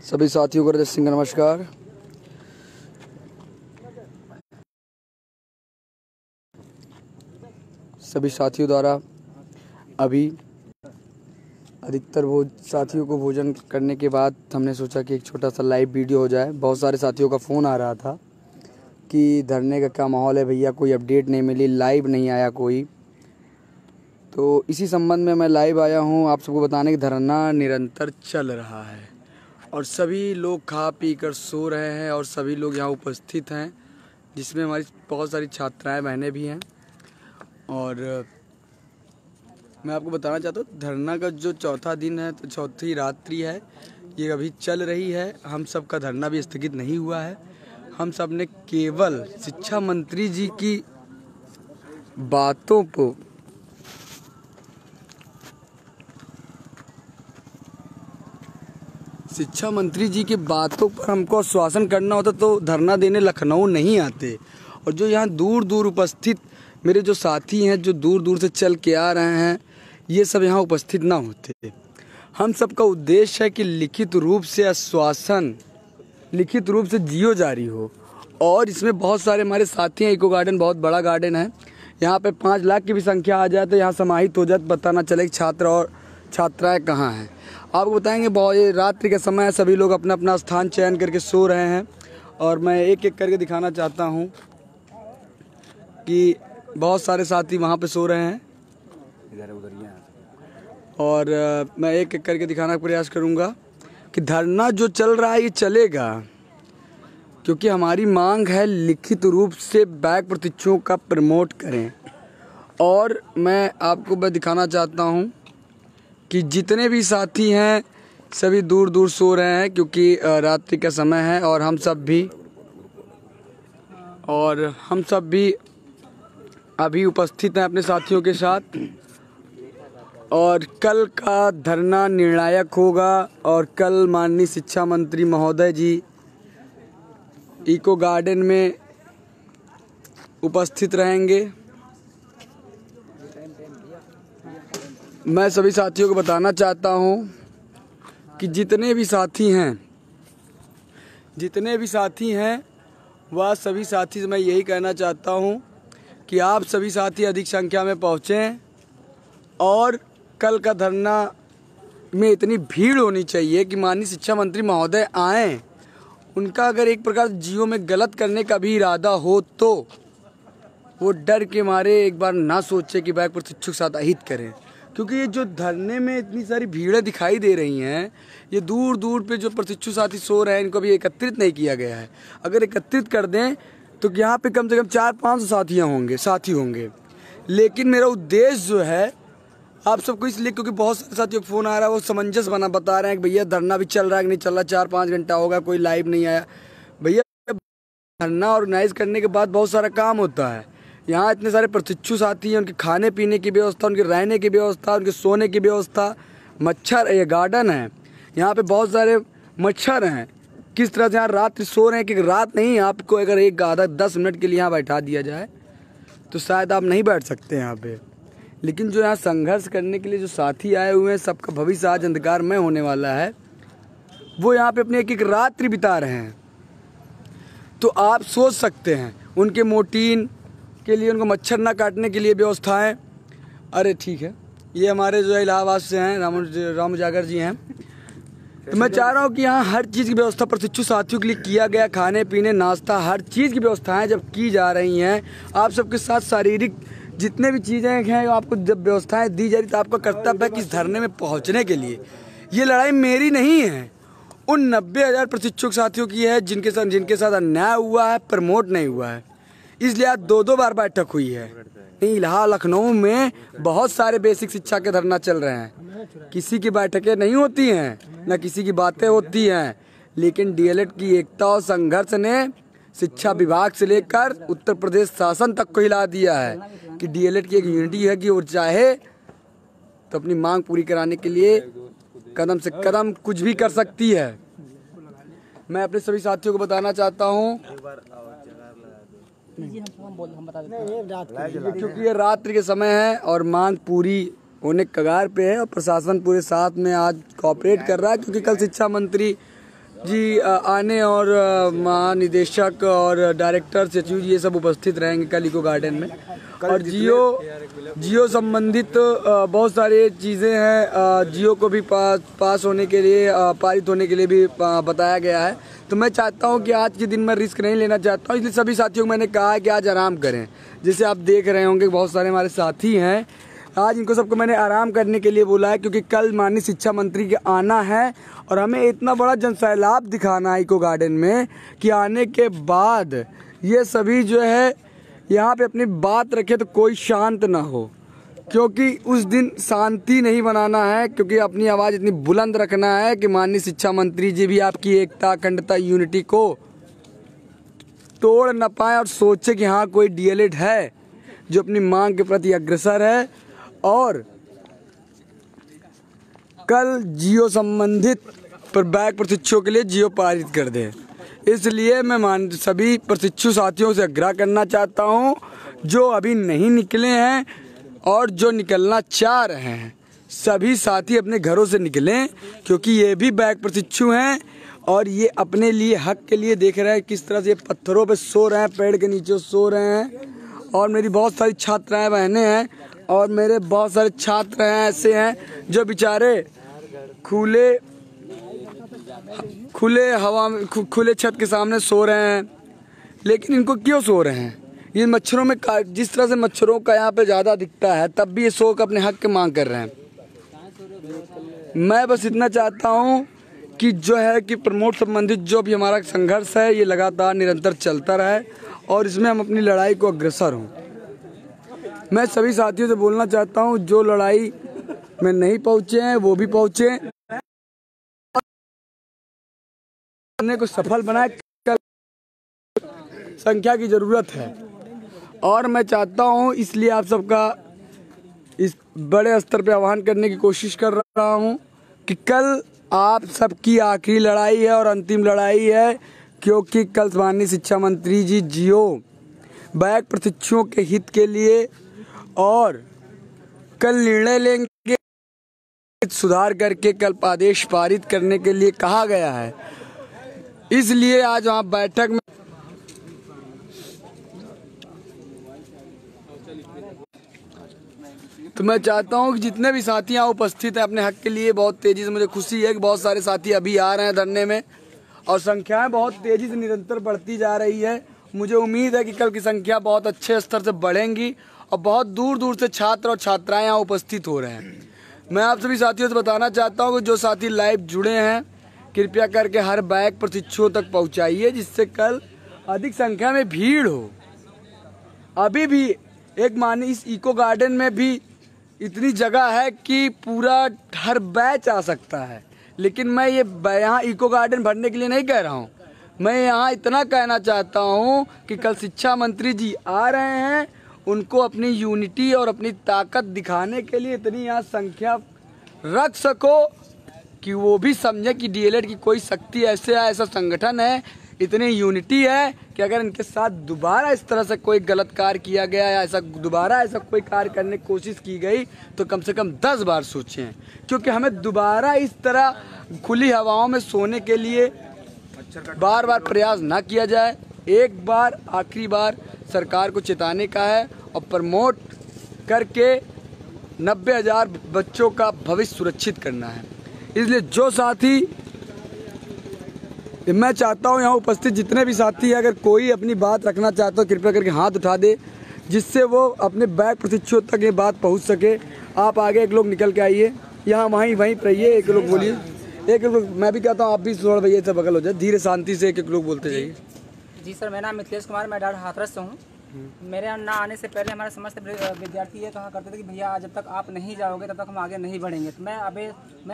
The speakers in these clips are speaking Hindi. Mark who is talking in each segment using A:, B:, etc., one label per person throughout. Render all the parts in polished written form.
A: सभी साथियों को रजत सिंह का नमस्कार। सभी साथियों द्वारा अभी अधिकतर साथियों को भोजन करने के बाद हमने सोचा कि एक छोटा सा लाइव वीडियो हो जाए। बहुत सारे साथियों का फ़ोन आ रहा था कि धरने का क्या माहौल है भैया, कोई अपडेट नहीं मिली, लाइव नहीं आया कोई। तो इसी संबंध में मैं लाइव आया हूँ आप सबको बताने कि धरना निरंतर चल रहा है और सभी लोग खा पी कर सो रहे हैं और सभी लोग यहाँ उपस्थित हैं, जिसमें हमारी बहुत सारी छात्राएं बहनें भी हैं। और मैं आपको बताना चाहता हूँ धरना का जो चौथा दिन है, तो चौथी रात्रि है, ये अभी चल रही है। हम सब का धरना भी स्थगित नहीं हुआ है। हम सब ने केवल शिक्षा मंत्री जी की बातों को शिक्षा मंत्री जी की बातों पर हमको आश्वासन करना होता तो धरना देने लखनऊ नहीं आते। और जो यहाँ दूर दूर उपस्थित मेरे जो साथी हैं, जो दूर दूर से चल के आ रहे हैं, ये सब यहाँ उपस्थित ना होते। हम सब का उद्देश्य है कि लिखित रूप से आश्वासन, लिखित रूप से जियो जारी हो। और इसमें बहुत सारे हमारे साथी हैं। इको गार्डन बहुत बड़ा गार्डन है, यहाँ पे 5 लाख की भी संख्या आ जाए तो यहाँ समाहित हो जाए, पता ना चले कि छात्र और छात्राएँ कहाँ हैं। आपको बताएंगे बहुत रात्रि का समय है, सभी लोग अपना अपना स्थान चयन करके सो रहे हैं। और मैं एक एक करके दिखाना चाहता हूँ कि बहुत सारे साथी वहाँ पे सो रहे हैं इधर उधर। और मैं एक एक करके दिखाने का प्रयास करूँगा कि धरना जो चल रहा है ये चलेगा, क्योंकि हमारी मांग है लिखित रूप से बैक प्रतीक्षाओं का प्रमोट करें। और मैं आपको दिखाना चाहता हूँ कि जितने भी साथी हैं सभी दूर दूर सो रहे हैं, क्योंकि रात्रि का समय है। और हम सब भी अभी उपस्थित हैं अपने साथियों के साथ। और कल का धरना निर्णायक होगा और कल माननीय शिक्षा मंत्री महोदय जी इको गार्डन में उपस्थित रहेंगे। मैं सभी साथियों को बताना चाहता हूं कि जितने भी साथी हैं वह सभी साथी से मैं यही कहना चाहता हूं कि आप सभी साथी अधिक संख्या में पहुंचें। और कल का धरना में इतनी भीड़ होनी चाहिए कि माननीय शिक्षा मंत्री महोदय आएँ। उनका अगर एक प्रकार जियो में गलत करने का भी इरादा हो तो वो डर के मारे एक बार ना सोचे कि बैक प्रतीक्षों के साथ अहित करें। क्योंकि ये जो धरने में इतनी सारी भीड़ें दिखाई दे रही हैं, ये दूर दूर पे जो प्रतीक्षु साथी सो रहे हैं, इनको अभी एकत्रित नहीं किया गया है। अगर एकत्रित कर दें तो यहाँ पे कम से कम 400-500 साथी होंगे। लेकिन मेरा उद्देश्य जो है आप सबको इसलिए, क्योंकि बहुत सारे साथियों को फ़ोन आ रहा है, वो समंजस बता रहे हैं कि भैया धरना भी चल रहा है कि नहीं चल रहा, 4-5 घंटा होगा कोई लाइव नहीं आया। भैया धरना ऑर्गेनाइज करने के बाद बहुत सारा काम होता है। यहाँ इतने सारे प्रतीक्षु साथी हैं, उनके खाने पीने की व्यवस्था, उनके रहने की व्यवस्था, उनके सोने की व्यवस्था, मच्छर, ये गार्डन है, यहाँ पे बहुत सारे मच्छर हैं। किस तरह से यहाँ रात सो रहे हैं कि रात नहीं, आपको अगर एक आधा 10 मिनट के लिए यहाँ बैठा दिया जाए तो शायद आप नहीं बैठ सकते यहाँ पे। लेकिन जो यहाँ संघर्ष करने के लिए जो साथी आए हुए हैं, सबका भविष्य आज अंधकारमय होने वाला है, वो यहाँ पे अपनी एक एक रात्रि बिता रहे हैं। तो आप सोच सकते हैं उनके मोटीन के लिए, उनको मच्छर ना काटने के लिए व्यवस्थाएं। अरे ठीक है, ये हमारे जो इलाहाबाद से हैं राम जागर जी हैं। तो मैं चाह रहा हूँ कि यहाँ हर चीज़ की व्यवस्था प्रशिक्षु साथियों के लिए किया गया, खाने पीने नाश्ता हर चीज़ की व्यवस्थाएं जब की जा रही हैं, आप सबके साथ शारीरिक जितने भी चीज़ें हैं आपको जब व्यवस्थाएं दी जा रही, तो आपका कर्तव्य है कि इस धरने में पहुँचने के लिए। ये लड़ाई मेरी नहीं है, उन 90,000 प्रशिक्षुक साथियों की है जिनके साथ अन्याय हुआ है, प्रमोट नहीं हुआ है। इसलिए आज 2 बार बैठक हुई है। नहीं, इलाहा लखनऊ में बहुत सारे बेसिक शिक्षा के धरना चल रहे हैं। किसी की बैठकें नहीं होती हैं, न किसी की बातें होती हैं, लेकिन डीएलएड की एकता और संघर्ष ने शिक्षा विभाग से लेकर उत्तर प्रदेश शासन तक को हिला दिया है कि डीएलएड की एक यूनिटी है कि वो चाहे तो अपनी मांग पूरी कराने के लिए कदम से कदम कुछ भी कर सकती है। मैं अपने सभी साथियों को बताना चाहता हूँ क्योंकि ये रात्रि के समय है और मांग पूरी होने कगार पे है और प्रशासन पूरे साथ में आज कोऑपरेट कर रहा है, क्योंकि कल शिक्षा मंत्री जी आने और महानिदेशक और डायरेक्टर सचिव ये सब उपस्थित रहेंगे कल इको गार्डन में। और जियो संबंधित बहुत सारी चीज़ें हैं, जियो को भी पास होने के लिए, पारित होने के लिए भी बताया गया है। तो मैं चाहता हूं कि आज के दिन में रिस्क नहीं लेना चाहता हूं, इसलिए सभी साथियों को मैंने कहा है कि आज आराम करें। जैसे आप देख रहे होंगे बहुत सारे हमारे साथी हैं, आज इनको सबको मैंने आराम करने के लिए बोला है, क्योंकि कल माननीय शिक्षा मंत्री के आना है और हमें इतना बड़ा जनसैलाब दिखाना है इको गार्डन में कि आने के बाद ये सभी जो है यहाँ पे अपनी बात रखे तो कोई शांत ना हो, क्योंकि उस दिन शांति नहीं बनाना है, क्योंकि अपनी आवाज़ इतनी बुलंद रखना है कि माननीय शिक्षा मंत्री जी भी आपकी एकता, अखंडता, यूनिटी को तोड़ न पाए और सोचे कि हाँ कोई डीएलएड है जो अपनी मांग के प्रति अग्रसर है और कल जियो संबंधित पर बैक प्रशिक्षुओं के लिए जियो पारित कर दे। इसलिए मैं सभी प्रशिक्षु साथियों से आग्रह करना चाहता हूं, जो अभी नहीं निकले हैं और जो निकलना चाह रहे हैं, सभी साथी अपने घरों से निकलें, क्योंकि ये भी बैक प्रशिक्षु हैं और ये अपने लिए, हक के लिए देख रहे हैं किस तरह से ये पत्थरों पे सो रहे हैं, पेड़ के नीचे सो रहे हैं। और मेरी बहुत सारी छात्राएं बहनें हैं और मेरे बहुत सारे छात्र हैं ऐसे हैं जो बेचारे खुले हवा में, खुले छत के सामने सो रहे हैं। लेकिन इनको क्यों सो रहे हैं? ये मच्छरों में, जिस तरह से मच्छरों का यहाँ पे ज़्यादा दिखता है, तब भी ये सो कर अपने हक की मांग कर रहे हैं। मैं बस इतना चाहता हूँ कि जो है कि प्रमोट संबंधित जो भी हमारा संघर्ष है ये लगातार निरंतर चलता रहे और इसमें हम अपनी लड़ाई को अग्रसर हों। मैं सभी साथियों से बोलना चाहता हूँ, जो लड़ाई में नहीं पहुँचे हैं वो भी पहुँचे, को सफल बनाए। संख्या की ज़रूरत है और मैं चाहता हूं, इसलिए आप सबका इस बड़े स्तर पे आह्वान करने की कोशिश कर रहा हूं कि कल आप सबकी आखिरी लड़ाई है और अंतिम लड़ाई है, क्योंकि कल माननीय शिक्षा मंत्री जी जियो बैक प्रशिक्षुओं के हित के लिए और कल निर्णय लेंगे, सुधार करके कल आदेश पारित करने के लिए कहा गया है। इसलिए आज वहाँ बैठक में तो मैं चाहता हूं कि जितने भी साथी यहाँ उपस्थित हैं अपने हक के लिए, बहुत तेजी से, मुझे खुशी है कि बहुत सारे साथी अभी आ रहे हैं धरने में और संख्याएं बहुत तेजी से निरंतर बढ़ती जा रही है। मुझे उम्मीद है कि कल की संख्या बहुत अच्छे स्तर से बढ़ेंगी और बहुत दूर दूर से छात्र और छात्राएं यहाँ उपस्थित हो रहे हैं। मैं आप सभी साथियों से बताना चाहता हूँ कि जो साथी लाइव जुड़े हैं, कृपया करके हर बैक प्रशिक्षुओं तक पहुँचाइए, जिससे कल अधिक संख्या में भीड़ हो। अभी भी एक मानी इस इको गार्डन में भी इतनी जगह है कि पूरा हर बैच आ सकता है, लेकिन मैं ये यहाँ इको गार्डन भरने के लिए नहीं कह रहा हूँ। मैं यहाँ इतना कहना चाहता हूँ कि कल शिक्षा मंत्री जी आ रहे हैं, उनको अपनी यूनिटी और अपनी ताकत दिखाने के लिए इतनी यहाँ संख्या रख सको कि वो भी समझे कि डीएलएड की कोई शक्ति ऐसा संगठन है, इतनी यूनिटी है कि अगर इनके साथ दोबारा इस तरह से कोई गलत कार्य किया गया या दोबारा ऐसा कोई कार्य करने की कोशिश की गई तो कम से कम 10 बार सोचें, क्योंकि हमें दोबारा इस तरह खुली हवाओं में सोने के लिए बार बार प्रयास ना किया जाए। एक बार, आखिरी बार सरकार को चेताने का है और प्रमोट करके 90,000 बच्चों का भविष्य सुरक्षित करना है। इसलिए जो साथी, मैं चाहता हूं यहाँ उपस्थित जितने भी साथी हैं, अगर कोई अपनी बात रखना चाहता हो कृपया करके हाथ उठा दे, जिससे वो अपने बैक प्रशिक्षुओं तक ये बात पहुँच सके। आप आगे एक लोग निकल के आइए, यहाँ वहीं पर रहिए, एक लोग बोलिए, एक लोग, मैं भी कहता हूँ आप भी थोड़ा भैया से बगल हो जाए, धीरे शांति से एक लोग बोलते जाइए।
B: जी सर, मेरा नाम मिथिलेश कुमार, मैं डाढ़ हाथरस से हूँ। मेरे यहाँ ना आने से पहले हमारे समस्त विद्यार्थी ये कहा करते थे कि भैया जब तक आप नहीं जाओगे तब तक हम आगे नहीं बढ़ेंगे। तो मैं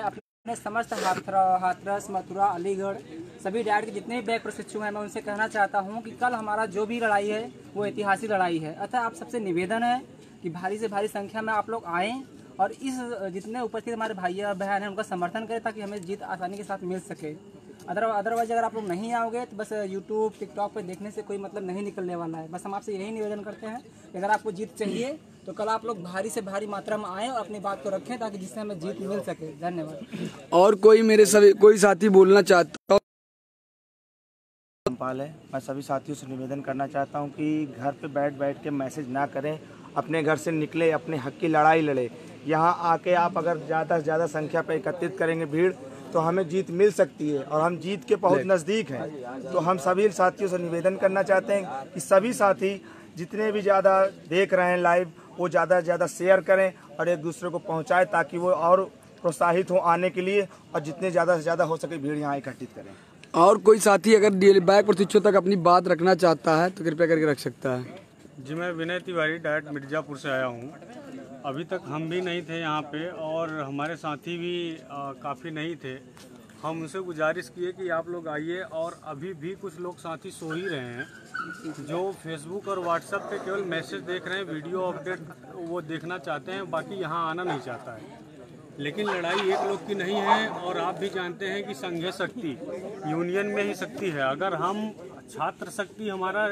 B: अपने समस्त हाथरस, मथुरा, अलीगढ़ सभी डाढ़ के जितने भी बैक प्रशिक्षु हैं, मैं उनसे कहना चाहता हूँ कि कल हमारा जो भी लड़ाई है वो ऐतिहासिक लड़ाई है। अतः आप सबसे निवेदन है कि भारी से भारी संख्या में आप लोग आएँ और इस जितने उपस्थित हमारे भाई बहन हैं उनका समर्थन करें, ताकि हमें जीत आसानी के साथ मिल सके। अदरवाइज अगर आप लोग नहीं आओगे तो बस यूट्यूब, टिकटॉक पे देखने से कोई मतलब नहीं निकलने वाला है। बस हम आपसे यही निवेदन करते हैं कि अगर आपको जीत चाहिए तो कल आप लोग भारी से भारी मात्रा में आएँ और अपनी बात को रखें, ताकि जिससे हमें जीत मिल सके। धन्यवाद।
A: और कोई साथी बोलना चाहता
C: रामपाल है। मैं सभी साथियों से निवेदन करना चाहता हूं कि घर पे बैठ के मैसेज ना करें, अपने घर से निकले, अपने हक की लड़ाई लड़े। यहां आके आप अगर ज़्यादा से ज़्यादा संख्या पे एकत्रित करेंगे भीड़, तो हमें जीत मिल सकती है और हम जीत के बहुत नज़दीक हैं। तो हम सभी साथियों से निवेदन करना चाहते हैं कि सभी साथी जितने भी ज़्यादा देख रहे हैं लाइव, वो ज़्यादा से ज़्यादा शेयर करें और एक दूसरे को पहुँचाएँ, ताकि वो और प्रोत्साहित हो आने के लिए और जितने ज़्यादा से ज़्यादा हो सके भीड़ यहाँ एकत्रित करें।
A: और कोई साथी अगर बैक प्रशिक्षु तक अपनी बात रखना चाहता है तो कृपया करके रख सकता है।
D: जी, मैं विनय तिवारी डायरेक्ट मिर्ज़ापुर से आया हूँ। अभी तक हम भी नहीं थे यहाँ पे और हमारे साथी भी काफ़ी नहीं थे। हम उनसे गुजारिश किए कि आप लोग आइए, और अभी भी कुछ लोग साथी सो ही रहे हैं जो फेसबुक और व्हाट्सएप पे केवल मैसेज देख रहे हैं, वीडियो अपडेट वो देखना चाहते हैं, बाकी यहाँ आना नहीं चाहता है। लेकिन लड़ाई एक लोग की नहीं है, और आप भी जानते हैं कि संघ शक्ति, यूनियन में ही शक्ति है। अगर हम छात्र शक्ति हमारा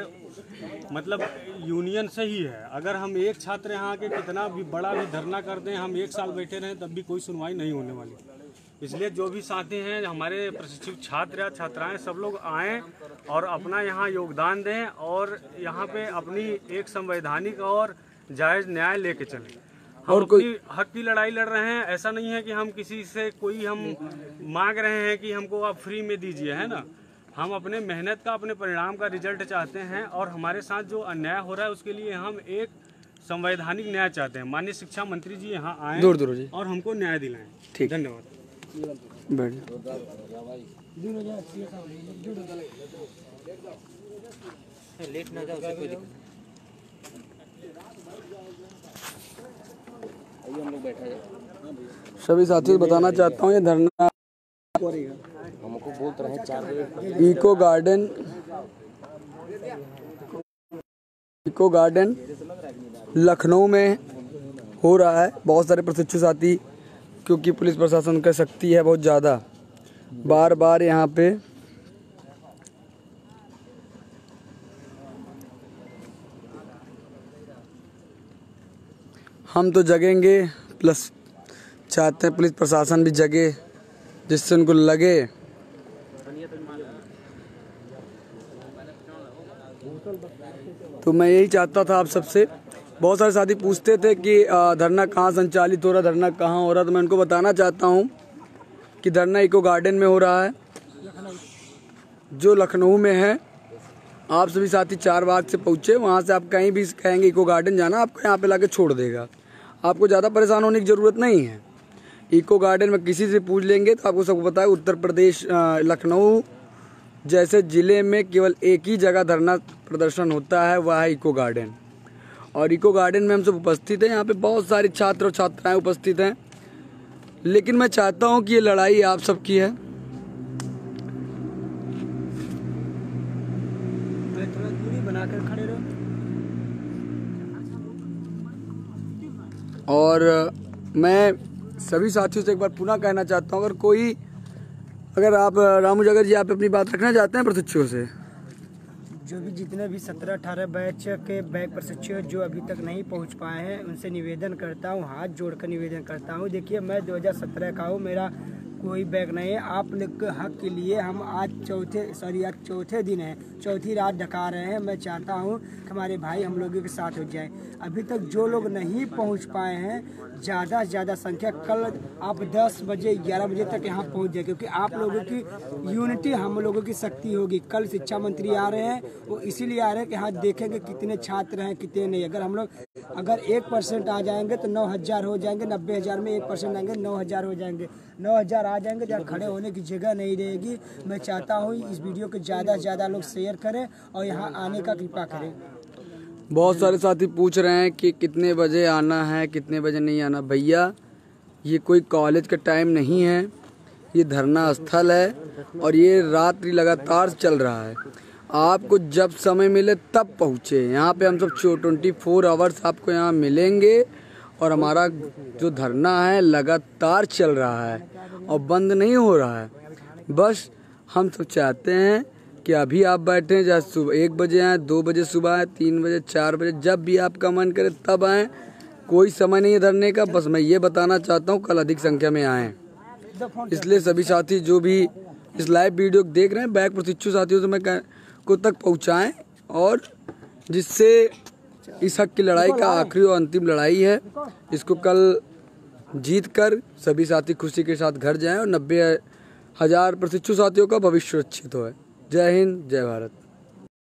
D: मतलब यूनियन से ही है। अगर हम एक छात्र यहाँ के कितना भी बड़ा भी धरना कर दें, हम एक साल बैठे रहें, तब भी कोई सुनवाई नहीं होने वाली। इसलिए जो भी साथी हैं, हमारे प्रशिक्षित छात्र या छात्राएं, सब लोग आएँ और अपना यहाँ योगदान दें और यहाँ पे अपनी एक संवैधानिक और जायज़ न्याय लेके चलें। और कोई हक की लड़ाई लड़ रहे हैं। ऐसा नहीं है कि हम किसी से कोई हम मांग रहे हैं कि हमको आप फ्री में दीजिए, है ना। हम अपने मेहनत का, अपने परिणाम का रिजल्ट चाहते हैं, और हमारे साथ जो अन्याय हो रहा है उसके लिए हम एक संवैधानिक न्याय चाहते हैं। माननीय शिक्षा मंत्री जी यहाँ आए जी और हमको न्याय दिलाएं। ठीक, धन्यवाद।
E: लेट ना जाओ, कोई दिक्कत। हम लोग बैठा है।
A: सभी साथियों को बताना चाहता हूँ, ये धरना
E: हमको बोल रहे हैं 4
A: इको गार्डन लखनऊ में हो रहा है। बहुत सारे प्रशिक्षु साथी, क्योंकि पुलिस प्रशासन का शक्ति है बहुत ज़्यादा, बार बार यहाँ पे हम तो जगेंगे, प्लस चाहते हैं पुलिस प्रशासन भी जगे, जिससे उनको लगे तो मैं यही चाहता था आप सबसे। बहुत सारे साथी पूछते थे कि धरना कहाँ संचालित हो रहा, धरना कहाँ हो रहा, तो मैं उनको बताना चाहता हूँ कि धरना इको गार्डन में हो रहा है, जो लखनऊ में है। आप सभी साथी 4 बाग से पहुँचे, वहाँ से आप कहीं भी कहेंगे इको गार्डन जाना, आपको यहाँ पे लाके छोड़ देगा। आपको ज़्यादा परेशान होने की ज़रूरत नहीं है। इको गार्डन में किसी से पूछ लेंगे तो आपको सबको पता है, उत्तर प्रदेश लखनऊ जैसे ज़िले में केवल एक ही जगह धरना प्रदर्शन होता है, वह है इको गार्डन। और इको गार्डन में हम सब उपस्थित हैं। यहाँ पे बहुत सारे छात्र और छात्राएं उपस्थित हैं, लेकिन मैं चाहता हूँ कि ये लड़ाई आप सबकी है।
B: थोड़ा दूरी बनाकर खड़े रहो।
A: और मैं सभी साथियों से एक बार पुनः कहना चाहता हूँ, अगर आप रामू जगर जी, आप अपनी बात रखना चाहते हैं प्रशिक्षुओं से।
F: जो भी जितने भी 17-18 बैच के बैक प्रशिक्षु जो अभी तक नहीं पहुंच पाए हैं, उनसे निवेदन करता हूं, हाथ जोड़कर निवेदन करता हूं। देखिए, मैं 2017 का हूं, मेरा कोई बैग नहीं है। आप लोग के हक के लिए हम आज चौथे दिन है, चौथी रात डका रहे हैं। मैं चाहता हूं कि हमारे भाई हम लोगों के साथ हो जाए। अभी तक जो लोग नहीं पहुंच पाए हैं, ज़्यादा से ज़्यादा संख्या, कल आप 10 बजे 11 बजे तक यहाँ पहुंच जाए, क्योंकि आप लोगों की यूनिटी हम लोगों की शक्ति होगी। कल शिक्षा मंत्री आ रहे हैं, वो इसीलिए आ रहे हैं कि हाँ देखेंगे कितने छात्र हैं कितने नहीं। अगर 1% आ जाएंगे तो 9,000 हो जाएंगे, 90,000 में 1% आएंगे 9,000 हो जाएंगे, 9,000 आ जाएंगे, जहाँ खड़े होने की जगह नहीं रहेगी। मैं चाहता हूँ इस वीडियो को ज़्यादा से ज़्यादा लोग शेयर करें और यहाँ आने का कृपा करें।
A: बहुत सारे साथी पूछ रहे हैं कि कितने बजे आना है, कितने बजे नहीं आना। भैया, ये कोई कॉलेज का टाइम नहीं है, ये धरना स्थल है और ये रात्रि लगातार चल रहा है। आपको जब समय मिले तब पहुँचे। यहाँ पे हम सब 24 आवर्स आपको यहाँ मिलेंगे और हमारा जो धरना है लगातार चल रहा है और बंद नहीं हो रहा है। बस हम सब चाहते हैं कि अभी आप बैठें, चाहे सुबह 1 बजे आएँ, 2 बजे सुबह आएँ, 3 बजे, 4 बजे, जब भी आपका मन करे तब आएँ। कोई समय नहीं है धरने का। बस मैं ये बताना चाहता हूँ कल अधिक संख्या में आएँ। इसलिए सभी साथी जो भी इस लाइव वीडियो को देख रहे हैं, बैक प्रशिक्षु साथियों से मैं को तक पहुंचाएं और जिससे इस हक की लड़ाई का आखिरी और अंतिम लड़ाई है, इसको कल जीत कर सभी साथी खुशी के साथ घर जाएं और 90,000 प्रशिक्षु साथियों का भविष्य सुरक्षित हो। जय हिंद, जय भारत।